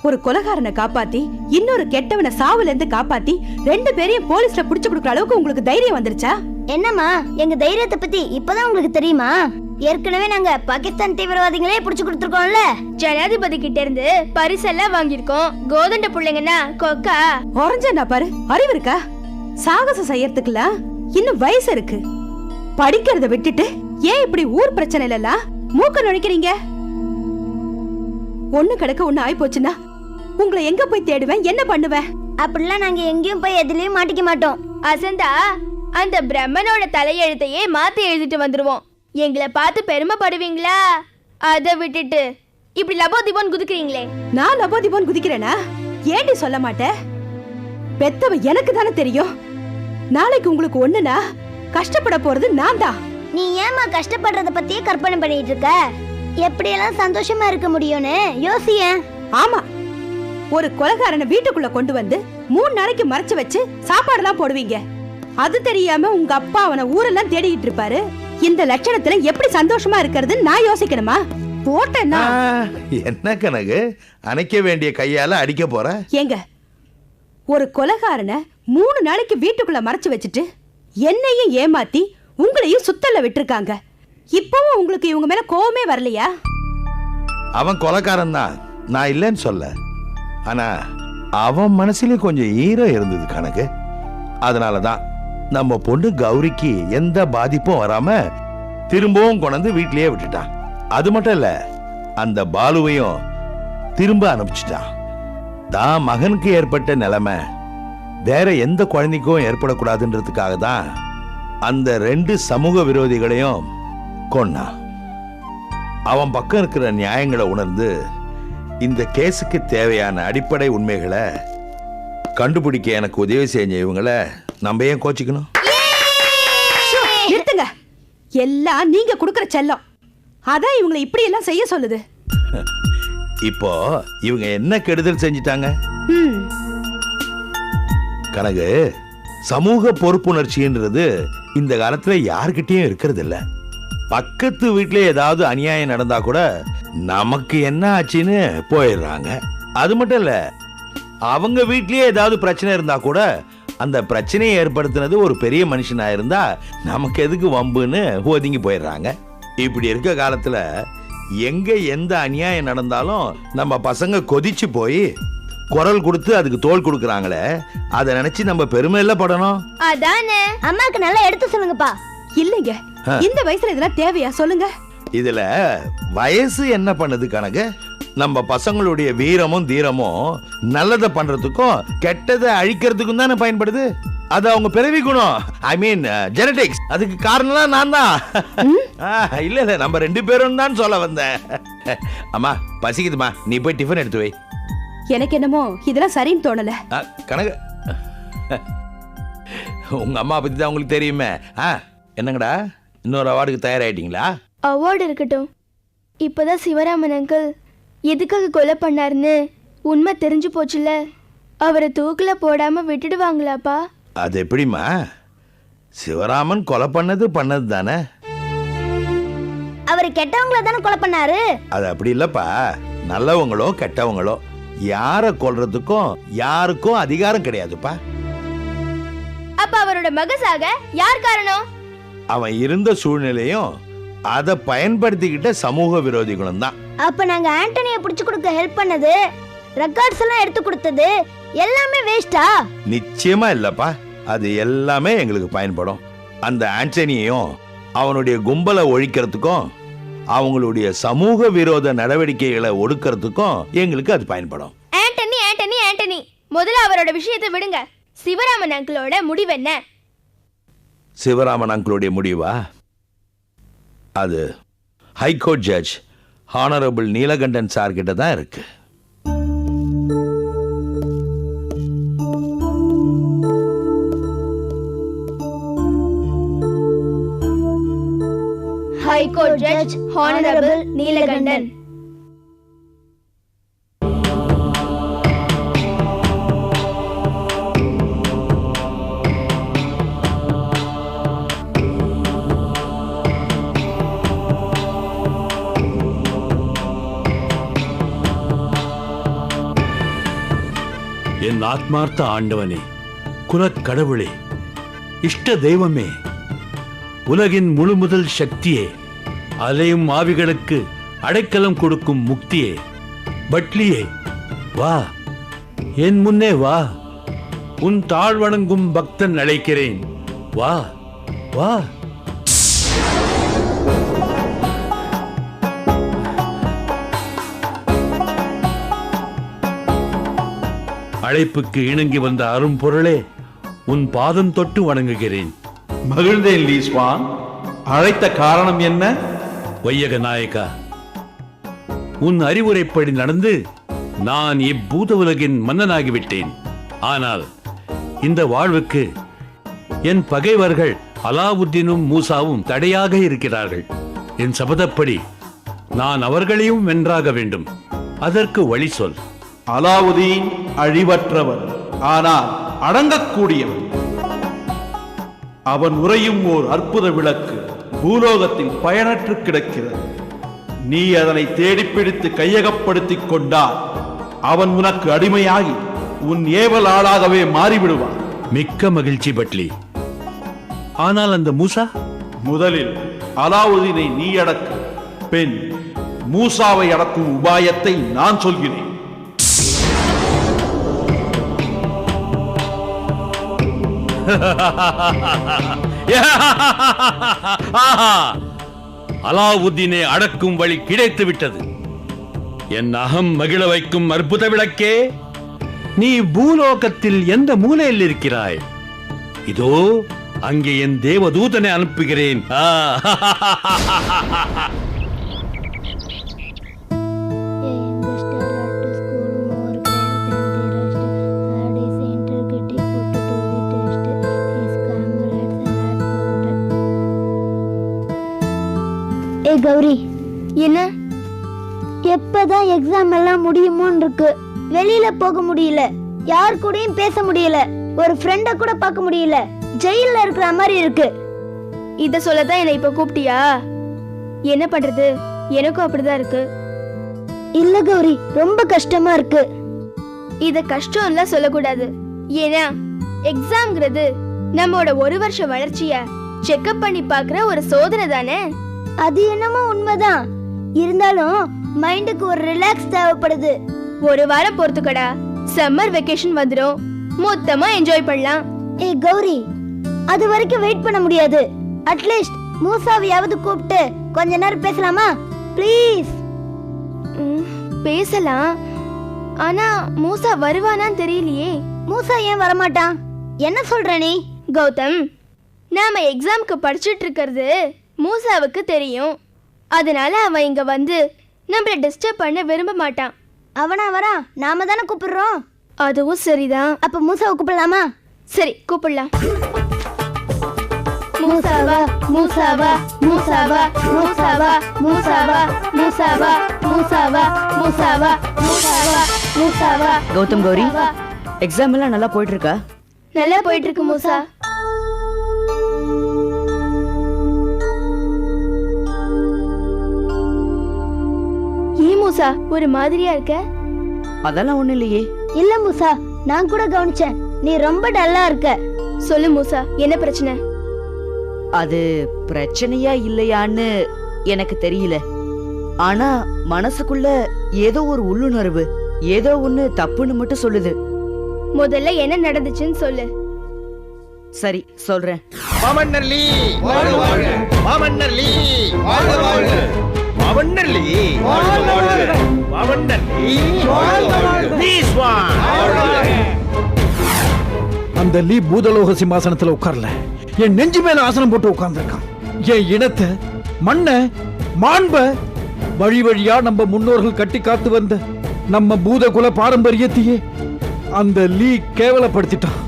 ஒரு கொலைகாரனை காப்பாத்தி இன்னொரு கெட்டவனை சாவுல இருந்து காப்பாத்தி 2 பேரையும் போலீஸ்ல புடிச்சு கொடுக்குற அளவுக்கு உங்களுக்கு தைரியம் வந்துருச்சா? என்னம்மா, எங்க தைரியத்தை பத்தி இப்பதான் உங்களுக்கு தெரியுமா? ஏற்கனவே நாங்க பாகிஸ்தான் தீவிரவாதிகளே புடிச்சு கொடுத்துருக்கோம்ல. ஜனாதிபதி கிட்ட இருந்து பரிசெல்லாம் வாங்கியிருக்கோம். கோதண்ட புள்ளைங்கன்னா கொக்கா ஒரஞ்சா பாரு, அறிவு இருக்கா? சாகசம் செய்யறதுக்குலாம் இன்னும் வயசு இருக்கு. படிக்கிறத விட்டுட்டு ஏன் இப்படி ஊர் பிரச்சனையில எல்லாம் மூக்க நுழைக்கிறீங்க? ஒண்ணு கிடக்க ஒண்ணு ஆயி போச்சுன்னா உங்களை எங்க போய் தேடுவேன், என்ன பண்ணுவேன்? அப்படிலாம் நாங்க எங்கேயும் போய் எதுலயும் மாட்டிக்க மாட்டோம். அசந்தா அந்த பிரம்மனோட தலையெழுத்தையே மாத்தி எழுதிட்டு வந்துருவோம். எங்களை பார்த்து பெருமைப்படுவீங்களா? அதை விட்டுட்டு இப்படி லபோதிபோன் குதிக்கிறீங்களே. நான் லபோதிபோன் குதிக்கிறேனா? ஏண்டி சொல்ல மாட்டேன்? பெத்தவ எனக்கு தானே தெரியும். நாளைக்கு உங்களுக்கு ஒண்ணுனா கஷ்டப்பட போறது நான் தான். நீ ஏமா கஷ்டப்படுறத பத்தியே கற்பனை பண்ணிட்டு இருக்க? எப்படியெல்லாம் சந்தோஷமா இருக்க முடியும்னு யோசிய. ஆமா, ஒரு கொலைகாரனை வீட்டுக்குள்ள கொண்டு வந்து 3 நாளைக்கு மறைச்சு வச்சு சாப்பாடுலாம் போடுவீங்க. அது தெரியாம உங்க அப்பா அவனை ஊரெல்லாம் தேடிட்டு இருப்பாரு. இந்த லட்சணத்துல எப்படி சந்தோஷமா இருக்கிறது நான் யோசிக்கணுமா? போட்டேன்னா என்ன கணக்கு? அணைக்க வேண்டிய கையால அடிக்க போற? ஏங்க, ஒரு கொலைகாரனை 3 நாளைக்கு வீட்டுக்குள்ள மறைச்சு வச்சுட்டு என்னையும் ஏமாத்தி உங்களையும் சுத்தல்ல விட்டுருக்காங்க. இப்பவும் உங்களுக்கு இவங்க மேல கோவமே வரலையா? அவன் கொலைக்காரன் தான், நான் இல்லைன்னு சொல்ல. ஆனா அவன் மனசுல கொஞ்சம் ஈரம் இருந்தது கணக்கு. அதனாலதான் நம்ம பொண்ணு கௌரிக்கு எந்த பாதிப்பும் வராம திரும்பவும் கொண்டு வீட்லயே விட்டுட்டான். அது மட்டும் இல்ல, அந்த பாலுவையும் திரும்ப அனுப்பிச்சிட்டான். தான் மகனுக்கு ஏற்பட்ட நிலைமை வேற எந்த குழந்தைக்கும் ஏற்படக்கூடாதுன்றதுக்காக தான் அந்த 2 சமூக விரோதிகளையும் கொன்னா. அவன் பக்கம் இருக்கிற நியாயங்களை உணர்ந்து இந்த கேஸுக்கு தேவையான அடிப்படை உண்மைகளை கண்டுபிடிக்க எனக்கு உதவி செஞ்ச இவங்களை நம்ம ஏன் கோச்சிக்கணும்? நிறுத்துங்க. எல்லாம் நீங்க கொடுக்கிற செல்லம் அதான் இவங்களை இப்படி எல்லாம் செய்ய சொல்லுது. இப்போ இவங்க என்ன கெடுதல் செஞ்சிட்டாங்க கனகு? சமூக பொறுப்புணர்ச்சின்றது இந்த காலத்துல யாருக்கிட்டையும் இருக்கிறது இல்ல. பக்கத்து வீட்டுல ஏதாவது அநியாயம் நடந்தா கூட நமக்கு என்ன ஆச்சுன்னு போயிடுறாங்க. அது மட்டும் இல்ல, அவங்க வீட்லயே ஏதாவது பிரச்சனை இருந்தா கூட அந்த பிரச்சனையை ஏற்படுத்தினது ஒரு பெரிய மனுஷனா இருந்தா நமக்கு எதுக்கு வம்புன்னு ஒதுங்கி போயிடுறாங்க. இப்படி இருக்க காலத்துல எங்க எந்த அநியாயம் நடந்தாலும் நம்ம பசங்க கொதிச்சு போய் குரல் கொடுத்து அதுக்கு தோல் கொடுக்கறாங்களே, அதை நினைச்சு நம்ம பெருமை இல்ல படணும். அதானே. அம்மாக்கு நல்லா எடுத்து சொல்லுங்கப்பா. இல்லைங்க, இந்த வயசுல இதெல்லாம் தேவையா சொல்லுங்க? இதுல வயசு என்ன பண்ணுது கணக்கு? நம்ம பசங்களுடைய வீரமும் தீரமும் நல்லதை பண்றதுக்கும் கெட்டதை அழிக்கிறதுக்கும் தானே பயன்படுது. அது அவங்க பிறவி குணம், ஐ மீன் ஜெனடிக்ஸ். அதுக்கு காரணம் நான் தான். இல்ல இல்ல, நம்ம 2 பேரும் தான் சொல்ல வந்தேன். அம்மா பசிக்குதுமா, நீ போய் டிஃபன் எடுத்து வை. எனக்கு என்னமோ இதெல்லாம் சரின்னு தோணல. கணக்கு, உங்க அம்மா பத்தி தான் உங்களுக்கு தெரியுமே. என்னங்கடா, இன்னொரு அவார்டுக்கு தயாராயிட்டீங்களா? அவார்டு இருக்கட்டும், இப்பதான் சிவராமன் அங்கிள் எதுக்காக கொலை பண்ணாருன்னு உண்மை தெரிஞ்சு போச்சுல. அவரை தூக்குல போடாம விட்டுடுவாங்களாப்பா? அது எப்படிமா? சிவராமன் கொலை பண்ணது தானே. அவர் கெட்டவங்கள தானே கொலை பண்ணாரு. அது அப்படி இல்லப்பா. நல்லவங்களோ கெட்டவங்களோ யாரை கொல்றதுக்கும் யாருக்கும் அதிகாரம் கிடையாதுப்பா. அப்ப அவரோட மகசாக யார் காரணம்? அவன் இருந்த சூழ்நிலையும் அதை பயன்படுத்திக்கிட்ட சமூக விரோதிகளும் தான். அப்ப நாங்க ஆண்டனியை புடிச்சு கொடுக்க ஹெல்ப் பண்ணது, ரெக்கார்ட்ஸ் எல்லாம் எடுத்து கொடுத்தது எல்லாமே வேஸ்டா? நிச்சயமா இல்லப்பா. அது எல்லாமே எங்களுக்கு பயன்படும். அந்த ஆண்டனியையும் அவனுடைய கும்பலை ஒழிக்கிறதுக்கும் அவங்களுடைய சமூக விரோத நடவடிக்கைகளை ஒடுக்கிறதுக்கும் எங்களுக்கு அது பயன்படும். ஆண்டனி ஆண்டனி ஆண்டனி, முதல்ல அவரோட விஷயத்தை விடுங்க. சிவராமன் அங்கிளோட முடிவு என்ன? சிவராமன் அங்கிளுடைய முடிவா? அது high court judge honourable Neelakandan sir கிட்ட தான் இருக்கு. High court judge honourable Neelakandan. உன் ஆத்மார்த்த ஆண்டவனே, குலக் கடவுளே, இஷ்ட தெய்வமே, உலகின் முழுமுதல் சக்தியே, அலையும் ஆவிகளுக்கு அடைக்கலம் கொடுக்கும் முக்தியே, பட்லியே, வா, என் முன்னே வா. உன் தாழ் வணங்கும் பக்தன் அழைக்கிறேன், வா வா. அழைப்புக்கு இணங்கி வந்த அரும்பொருளே, உன் பாதம் தொட்டு வணங்குகிறேன். மகிழ்ந்தேன் லீஸ்வான். அழைத்த காரணம் என்ன? வையக நாயகா, உன் அறிவுரைப்படி நடந்து நான் இப்பூத உலகின் மன்னனாகிவிட்டேன். ஆனால் இந்த வாழ்வுக்கு என் பகைவர்கள் அலாவுத்தீனும் மூசாவும் தடையாக இருக்கிறார்கள். என் சபதப்படி நான் அவர்களையும் வென்றாக வேண்டும். அதற்கு வழி சொல். அலாவுதீன் அழிவற்றவன், ஆனால் அடங்கக்கூடியவன். அவன் உரையும் ஓர் அற்புத விளக்கு பூலோகத்தில் பயனற்று கிடக்கிறது. நீ அதனை தேடிப்பிடித்து கையகப்படுத்திக் கொண்டால் அவன் உனக்கு அடிமையாகி உன் ஏவல் ஆளாகவே மாறிவிடுவான். மிக்க மகிழ்ச்சி பட்லி. ஆனால் அந்த மூசா? முதலில் அலாவுதீனை நீ அடக்கு, பின் மூசாவை அடக்கும் உபாயத்தை நான் சொல்கிறேன். அலாவுத்தீனை அடக்கும் வழி கிடைத்து விட்டது. என் அகம் மகிழ வைக்கும் அற்புத விளக்கே, நீ பூலோகத்தில் எந்த மூலையில் இருக்கிறாய்? இதோ அங்கே என் தேவதூதனை அனுப்புகிறேன். ஏ கௌரி, என்ன? எப்பதான் எக்ஸாம் எல்லாம் முடியுமோன்னு இருக்கு. வெளியில போக முடியல, யார் கூடயும் பேச முடியல, ஒரு ஃப்ரெண்ட கூட பார்க்க முடியல. ஜெயில்ல இருக்கிற மாதிரி இருக்கு. இத சொல்லதான் என்ன இப்ப கூப்பிட்டியா? என்ன பண்றது, எனக்கும் அப்படிதான் இருக்கு. இல்ல கௌரி, ரொம்ப கஷ்டமா இருக்கு. இத கஷ்டம் எல்லாம் சொல்லக்கூடாது. ஏன்னா எக்ஸாம்ங்கிறது நம்மோட ஒரு வருஷ வளர்ச்சிய செக்அப் பண்ணி பாக்குற ஒரு சோதனை தானே. அது என்னமோ உண்மைதான். இருந்தாலும் மைண்டுக்கு ஒரு ரிலாக்ஸ் தேவைப்படுது. ஒரு வாரம் பொறுத்துக்கடா, சம்மர் வெக்கேஷன் வந்துடும், மொத்தமா என்ஜாய் பண்ணலாம். ஏ கௌரி, அது வரைக்கும் வெயிட் பண்ண முடியாது. அட்லீஸ்ட் மூசாவையாவது கூப்பிட்டு கொஞ்ச நேரம் பேசலாமா? ப்ளீஸ். பேசலாம், ஆனா மூசா வருவானான்னு தெரியலையே. மூசா ஏன் வரமாட்டான்? என்ன சொல்ற நீ? கௌதம், நாம எக்ஸாம்க்கு படிச்சுட்டு இருக்கிறது மூசாவுக்கு தெரியும். அதனால அவன் இங்க வந்து நம்மள டிஸ்டர்ப் பண்ண விரும்ப மாட்டான். அவனா வரா, நாம தானே கூப்பிடுறோம். அதுவும் சரிதான். அப்ப மூசாவை கூப்பிடலாமா? சரி, கூப்பிடலாம். மூசாவா மூசாவா மூசாவா மூசாவா மூசாவா மூசாவா மூசாவா மூசாவா மூசாவா மூசாவா. கௌதம், கௌரி, எக்ஸாம் எல்லாம் நல்லா போயிட்டு இருக்கா? நல்லா போயிட்டு இருக்கு மூசா. ஏன் மூசா ஒரு மாதிரியா இருக்க? அதெல்லாம் ஒண்ணு இல்லையே. இல்ல மூசா, நான் கூட கவனிச்சேன், நீ ரொம்ப டல்லா இருக்க. சொல்லு மூசா, என்ன பிரச்சனை? அது பிரச்சனையா இல்லையான்னு எனக்கு தெரியல. ஆனா மனசுக்குள்ள ஏதோ ஒரு உள்ளுணர்வு, ஏதோ ஒண்ணு தப்புன்னு மட்டும் சொல்லுது. முதல்ல என்ன நடந்துச்சுன்னு சொல்லு. சரி, சொல்றேன். மாமன்னர்லி வாழ்க வாழ்க, மாமன்னர்லி வாழ்க வாழ்க, மாமன்னர்லி வாழ்க வாழ்க, மாமன்னர்லி வாழ்க வாழ்க, லீஸ்வான் வாழ்க வாழ்க. அந்த லீ பூதலோக சிம்மாசனத்துல உட்கார்ல, என் நெஞ்சு மேல ஆசனம் போட்டு உட்கார்ந்துருக்கான். என் இனத்தை, மண்ண, மாண்ப வழி வழியா நம்ம முன்னோர்கள் கட்டி காத்து வந்த நம்ம பூதகுல பாரம்பரியத்தையே அந்த லீ கேவலப்படுத்திட்டான்.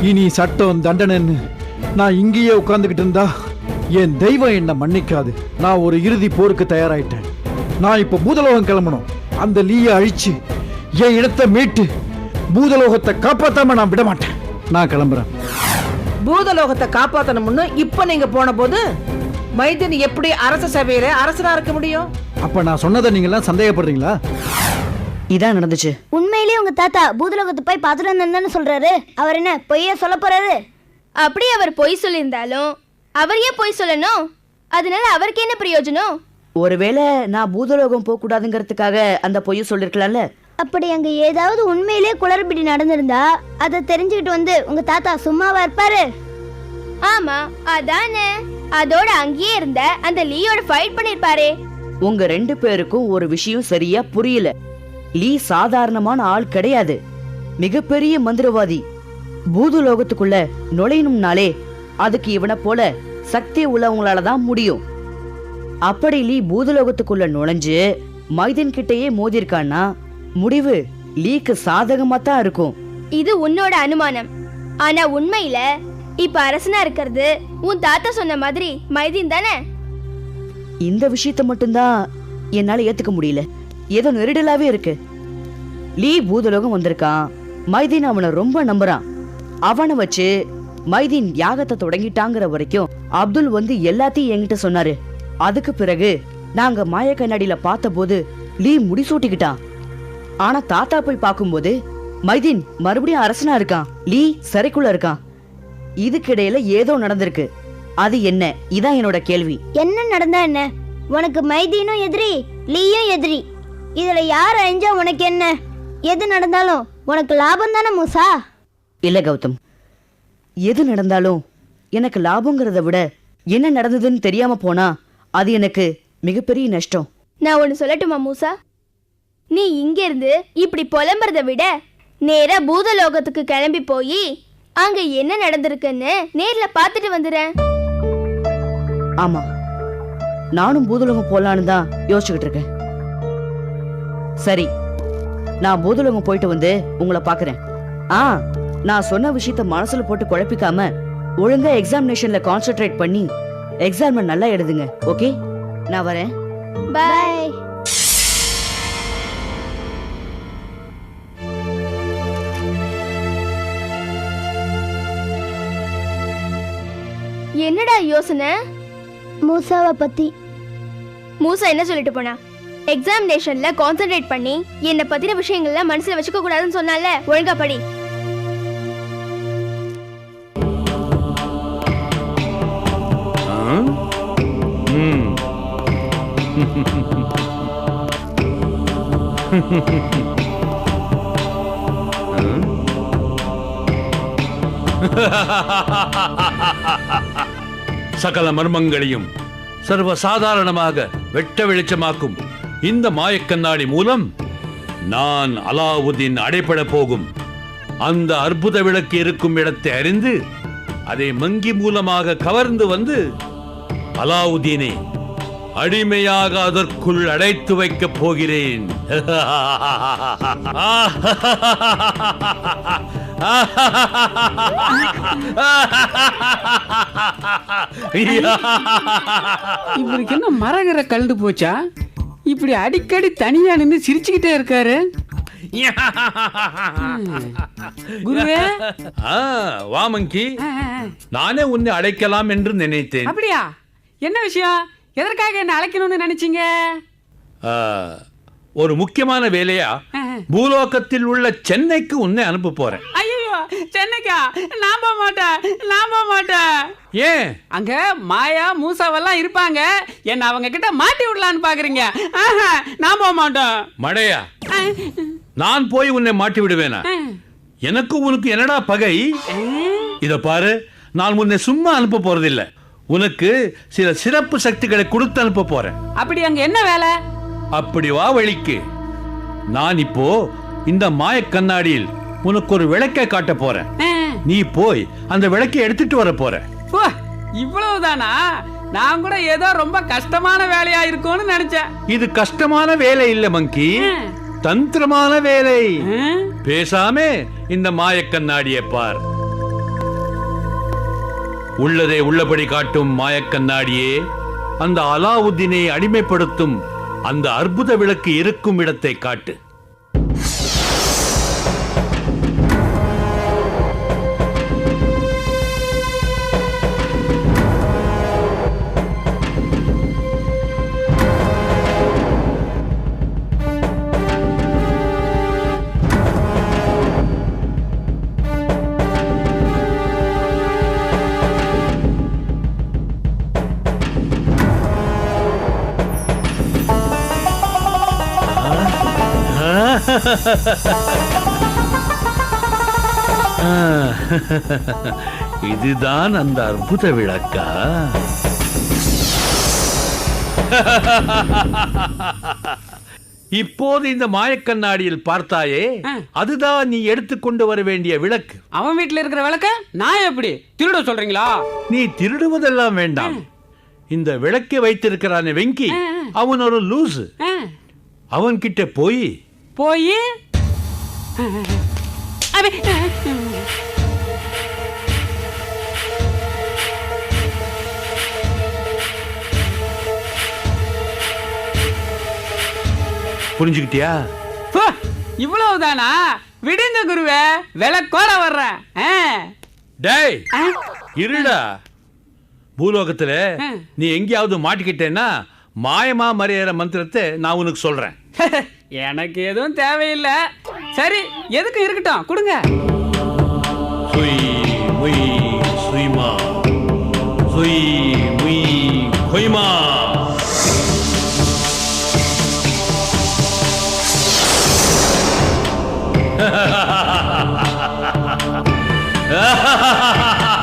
இனி சட்டம் தண்டனைன்னு நான் இங்கேயே உட்கார்ந்துகிட்டு இருந்தா என் தெய்வம் என்ன மன்னிக்காது. நான் ஒரு இறுதி போருக்கு தயாராயிட்டேன். நான் இப்ப பூதலோகம் கிளம்பணும். அந்த லீயை அழிச்சு என் இடத்தை மீட்டு பூதலோகத்தை காப்பாத்தாம நான் விட மாட்டேன். நான் கிளம்புறேன். பூதலோகத்தை காப்பாத்தணும்னு இப்ப நீங்க போன போது மைதினி எப்படி அரச சபையில அரசரா இருக்க முடியும்? அப்ப நான் சொன்னதை நீங்க எல்லாம் சந்தேகப்படுறீங்களா? இதான் நடந்துச்சு. உண்மையிலேயே உங்க தாத்தா பூதலோகத்தை போய் பார்த்துட்டு வந்தேன்னு சொல்றாரு. அவர் என்ன பொய்யா சொல்ல போறாரு? அப்படி அவர் பொய் சொல்லியிருந்தாலும் அவர் ஏன் பொய் சொல்லணும்? அதனால அவருக்கு என்ன பிரயோஜனம்? ஒருவேளை நான் பூதலோகம் போக கூடாதுங்கிறதுக்காக அந்த பொய்ய சொல்லிருக்கலாம்ல. அப்படி அங்க ஏதாவது உண்மையிலேயே குளறுபடி நடந்திருந்தா அதை தெரிஞ்சுக்கிட்டு வந்து உங்க தாத்தா சும்மாவா இருப்பாரு? ஆமா அதானே, அதோட அங்கேயே இருந்த அந்த லீயோட ஃபைட் பண்ணிருப்பாரே. உங்க 2 பேருக்கும் ஒரு விஷயம் சரியா புரியல. லீ சாதாரணமான ஆள் கிடையாது, மிகப்பெரிய மந்திரவாதி. பூதலோகத்துக்குள்ள நுழையணும்னாலே அதுக்கு இவனை போல சக்தி உள்ளவங்களால தான் முடியும். அப்படி லீ பூதலோகத்துக்குள்ள நுழைஞ்சு மைதீன் கிட்டயே மோதிருக்கான்னா முடிவு லீக்கு சாதகமா தான் இருக்கும். இது உன்னோட அனுமானம். ஆனா உண்மையில இப்ப அரசனா இருக்கிறது உன் தாத்தா சொன்ன மாதிரி மைதீன் தானே. இந்த விஷயத்த மட்டும்தான் என்னால ஏத்துக்க முடியல. ஏதோ நெருடலாவே இருக்கு. லீ பூதலோகம் வந்திருக்கான், மைதீன் அவனை ரொம்ப நம்புறான். அவனை வச்சு மைதீன் யாகத்தை தொடங்கிட்டாங்கிற வரைக்கும் அப்துல் வந்து எல்லாத்தையும் என்கிட்ட சொன்னாரு. அதுக்கு பிறகு நாங்க மாய கண்ணாடியில பார்த்த போது லீ முடிசூட்டிக்கிட்டான். ஆனா தாத்தா போய் பார்க்கும்போது மைதீன் மறுபடியும் அரசனா இருக்கான், லீ சிறைக்குள்ள இருக்கான். இதுக்கிடையில ஏதோ நடந்திருக்கு. அது என்ன? இதான் என்னோட கேள்வி. என்ன நடந்தா என்ன? உனக்கு மைதீனும் எதிரி, லீயும் எதிரி. இதுல யார் அழிஞ்சா உனக்கு என்ன? எது நடந்தாலும் உனக்கு லாபம் தானே மூசா? இல்ல கௌதம், எது நடந்தாலும் எனக்கு லாபங்கிறத விட என்ன நடந்ததுன்னு தெரியாம போனா அது எனக்கு மிகப்பெரிய நஷ்டம். நான் ஒன்னு சொல்லட்டுமா மூசா? நீ இங்க இருந்து இப்படி புலம்புறத விட நேரா பூதலோகத்துக்கு கிளம்பி போய் அங்க என்ன நடந்திருக்குன்னு நேர்ல பாத்துட்டு வந்துறேன். ஆமா, நானும் பூதலோகம் போலான்னு தான் யோசிச்சுக்கிட்டு இருக்கேன். சரி, நான் பூதலோகம் போயிட்டு வந்து உங்களை பாக்குறேன். நான் சொன்ன விஷயத்த மனசுல போட்டு குழப்பிக்காம ஒழுங்கா எக்ஸாமினேஷன்ல கான்சென்ட்ரேட் பண்ணி எக்ஸாம் நல்லா எழுதுங்க. ஓகே, நான் வரேன். பை. என்னடா யோசனை? மூசாவை பத்தி. மூசா என்ன சொல்லிட்டு போனா? எக்ஸாமினேஷன்ல கான்சென்ட்ரேட் பண்ணி என்ன பத்தின விஷயங்கள்ல மனசுல வச்சுக்க கூடாதுன்னு சொன்னால. ஒழுங்கா படி. சகல மர்மங்களையும் சர்வசாதாரணமாக வெட்ட வெளிச்சமாக்கும் இந்த மாயக்கண்ணாடி மூலம் நான் அலாவுதீன் அடைபட போகும் அந்த அற்புத விளக்கு இருக்கும் இடத்தை அறிந்து அதை மங்கி மூலமாக கவர்ந்து வந்து அலாவுதீனை அடிமையாக அதற்குள் அடைத்து வைக்கப் போகிறேன். இவருக்கு என்ன மரகர கலந்து போச்சா? இப்படி அடிக்கடி தனியா நின்று சிரிச்சுக்கிட்டே இருக்காரு. குருவே, வாமங்கி, நானே உன்னை அழைக்கலாம் என்று நினைத்தேன். அப்படியா? என்ன விஷயம்? எதற்காக என்ன அழைக்கணும்னு நினைச்சீங்க? ஒரு முக்கியமான வேலையா பூலோகத்தில் உள்ள சென்னைக்கு உன்னை அனுப்ப போறேன். ஐயோ, சென்னைக்கா? நான் போக மாட்டேன். ஏன்? அங்க மாயா மூசாவெல்லாம் இருப்பாங்க. என்ன அவங்க கிட்ட மாட்டி விடலான்னு பாக்குறீங்க? நான் போக மாட்டேன். மடையா, நான் போய் உன்னை மாட்டி விடுவேனா? எனக்கு உனக்கு என்னடா பகை? இத பாரு, நான் உன்னை சும்மா அனுப்ப போறதில்ல. உனக்கு சில சிறப்பு சக்திகளை கொடுத்து அனுப்ப போறேன். அப்படி அங்க என்ன வேலை? அப்படி வா வழிக்கு. நான் இப்போ இந்த மாய கண்ணாடியில் உனக்கு ஒரு விளக்கை காட்ட போறேன். நீ போய் அந்த விளக்கை எடுத்துட்டு வர போற. இவ்வளவுதானா? நான் கூட ஏதோ ரொம்ப கஷ்டமான வேலையா இருக்கும்னு நினைச்சேன். இது கஷ்டமான வேலை இல்ல மங்கி, தந்திரமான வேலை. பேசாம இந்த மாய கண்ணாடியை பார். உள்ளதை உள்ளபடி காட்டும் மாயக்கண்ணாடியே, அந்த அலாவுதீனை அடிமைப்படுத்தும் அந்த அற்புத விளக்கு இருக்கும் இடத்தை காட்டு. இதுதான் அந்த அற்புத விளக்கா? இப்போது இந்த மாயக்கண்ணாடியில் பார்த்தாயே, அதுதான் நீ எடுத்துக்கொண்டு வர வேண்டிய விளக்கு. அவன் வீட்டுல இருக்கிற விளக்க நான் எப்படி திருட சொல்றீங்களா? நீ திருடுவதெல்லாம் வேண்டாம். இந்த விளக்கை வைத்திருக்கிறானே வெங்கி, அவன் ஒரு லூசு. அவன் கிட்ட போய் புரிஞ்சுக்கிட்டியா? இவ்வளவுதானா? விடுங்க குருவே, விளக்கோட வர்றேன். டேய் இருடா. பூலோகத்துல நீ எங்கேயாவது மாட்டிக்கிட்டேன்னா மாயமா மறையிற மந்திரத்தை நான் உனக்கு சொல்றேன். எனக்கு எதுவும் தேவையில்லை. சரி, எதுக்கு இருக்கட்டும், கொடுங்க. சுய் முய் சுய்மா, சுய் முய் கொய்மா. Ha ha ha ha ha ha!